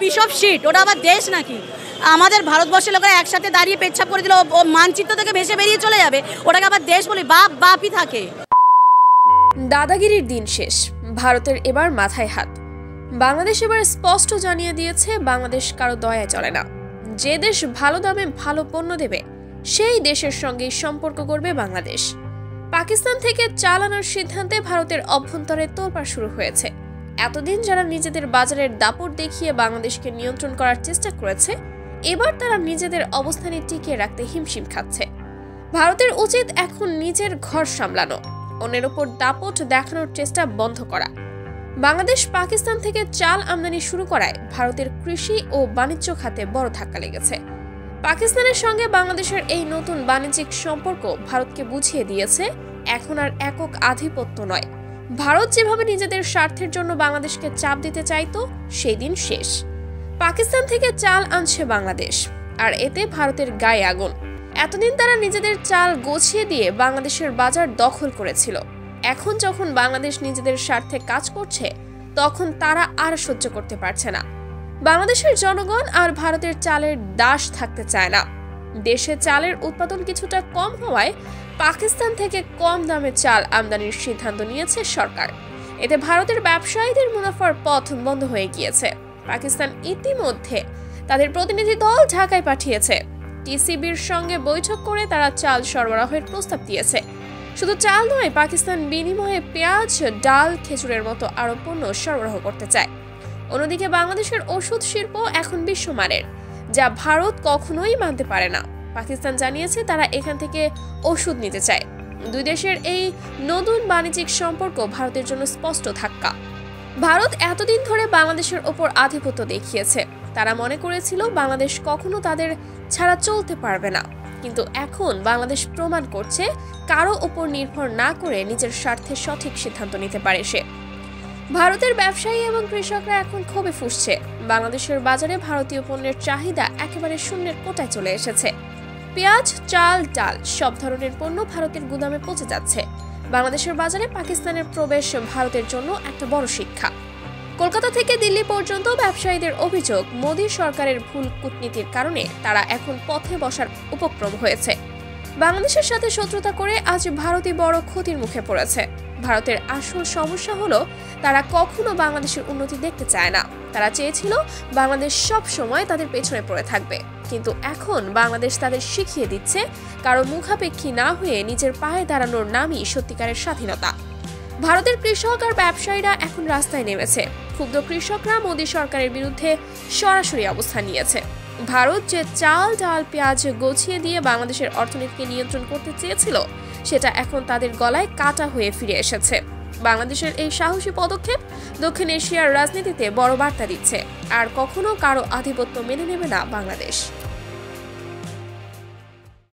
Piece of shit, ওটা আবার দেশ নাকি? আমাদের ভারতবর্ষের লোকেরা একসাথে দাঁড়িয়ে পেচ্ছাপ করে দিল, ও মানচিত্র থেকে ভেসে বেরিয়ে চলে যাবে, ওটাকে আবার দেশ বলি? বাপই থাকে। দাদাগিরির দিন শেষ, ভারতের এবার মাথায় হাত। বাংলাদেশ এবার স্পষ্ট জানিয়ে দিয়েছে বাংলাদেশ কারো দয়ায় চলে না। যে দেশ ভালো দামে ভালো পণ্য দেবে সেই দেশের সঙ্গেই সম্পর্ক করবে বাংলাদেশ। পাকিস্তান থেকে চাল আনার সিদ্ধান্তে ভারতের অভ্যন্তরে তোলপাড় শুরু হয়েছে। এতদিন যারা নিজেদের বাজারের দাপট দেখিয়ে বাংলাদেশকে নিয়ন্ত্রণ করার চেষ্টা করেছে, এবার তারা নিজেদের অবস্থানে টিকিয়ে রাখতে হিমশিম খাচ্ছে। ভারতের উচিত এখন নিজের ঘর সামলানো, অন্যের ওপর দাপট দেখানোর চেষ্টা বন্ধ করা। বাংলাদেশ পাকিস্তান থেকে চাল আমদানি শুরু করায় ভারতের কৃষি ও বাণিজ্য খাতে বড় ধাক্কা লেগেছে। পাকিস্তানের সঙ্গে বাংলাদেশের এই নতুন বাণিজ্যিক সম্পর্ক ভারতকে বুঝিয়ে দিয়েছে এখন আর একক আধিপত্য নয়। ভারত যেভাবে নিজেদের স্বার্থের জন্য বাংলাদেশকে চাপ দিতে চাইতো, সেই দিন শেষ। পাকিস্তান থেকে চাল আনছে বাংলাদেশ, আর এতে ভারতের গায়ে আগুন। এতদিন তারা নিজেদের চাল গোছিয়ে দিয়ে বাংলাদেশের বাজার দখল করেছিল। এখন যখন বাংলাদেশ নিজেদের স্বার্থে কাজ করছে, তখন তারা আর সহ্য করতে পারছে না। বাংলাদেশের জনগণ আর ভারতের চালের দাস থাকতে চায় না। দেশে চালের উৎপাদন কিছুটা কম হওয়ায় পাকিস্তান থেকে কম দামে চাল আমদানির সিদ্ধান্ত নিয়েছে সরকার। এতে ভারতের ব্যবসায়ীদের মুনাফার পথ বন্ধ হয়ে গিয়েছে। পাকিস্তান ইতিমধ্যে তাদের প্রতিনিধি দল ঢাকায় পাঠিয়েছে। টিসিবির সঙ্গে বৈঠক করে তারা চাল সরবরাহের প্রস্তাব দিয়েছে। শুধু চাল নয়, পাকিস্তান বিনিময়ে পেঁয়াজ, ডাল, খেজুরের মতো আরো পণ্য সরবরাহ করতে চায়। অন্যদিকে বাংলাদেশের ওষুধ শিল্প এখন বিশ্বমানের, যা ভারত কখনোই মানতে পারে না। পাকিস্তান জানিয়েছে তারা এখান থেকে ওষুধ নিতে চায়। দুই দেশের এই নতুন বাণিজ্যিক সম্পর্ক ভারতের জন্য স্পষ্ট ধাক্কা। ভারত এতদিন ধরে বাংলাদেশের ওপর আধিপত্য দেখিয়েছে। তারা মনে করেছিল বাংলাদেশ কখনো তাদের ছাড়া চলতে পারবে না, কিন্তু এখন বাংলাদেশ প্রমাণ করছে কারো ওপর নির্ভর না করে নিজের স্বার্থে সঠিক সিদ্ধান্ত নিতে পারে সে। ভারতের ব্যবসায়ী এবং কৃষকরা এখন ক্ষোভে ফুঁসছে। বাংলাদেশের বাজারে ভারতীয় পণ্যের চাহিদা একেবারে শূন্যের কোটায় চলে এসেছে। পেঁয়াজ, চাল, ডাল সব ধরনের পণ্য ভারতের গুদামে পচে যাচ্ছে। বাংলাদেশের বাজারে পাকিস্তানের প্রবেশ ভারতের জন্য একটা বড় শিক্ষা। কলকাতা থেকে দিল্লি পর্যন্ত ব্যবসায়ীদের অভিযোগ, মোদী সরকারের ভুল কূটনীতির কারণে তারা এখন পথে বসার উপক্রম হয়েছে। বাংলাদেশের সাথে শত্রুতা করে আজ ভারতই বড় ক্ষতির মুখে পড়েছে। ভারতের আসল সমস্যা হলো তারা কখনো বাংলাদেশের উন্নতি দেখতে চায় না। তারা চেয়েছিল বাংলাদেশ সব সময় তাদের পেছনে পড়ে থাকবে, কিন্তু এখন বাংলাদেশ তাদের শিখিয়ে দিচ্ছে কারো মুখাপেক্ষী না হয়ে নিজের পায়ে দাঁড়ানোর নামই সত্যিকারের স্বাধীনতা। ভারতের কৃষক আর ব্যবসায়ীরা এখন রাস্তায় নেমেছে। ক্ষুব্ধ কৃষকরা মোদী সরকারের বিরুদ্ধে সরাসরি অবস্থান নিয়েছে। ভারত যে চাল, ডাল, পেঁয়াজ গছিয়ে দিয়ে বাংলাদেশের অর্থনীতিকে নিয়ন্ত্রণ করতে চেয়েছিল, সেটা এখন তাদের গলায় কাটা হয়ে ফিরে এসেছে। বাংলাদেশের এই সাহসী পদক্ষেপ দক্ষিণ এশিয়ার রাজনীতিতে বড় বার্তা দিচ্ছে, আর কখনো কারো আধিপত্য মেনে নেবে না বাংলাদেশ।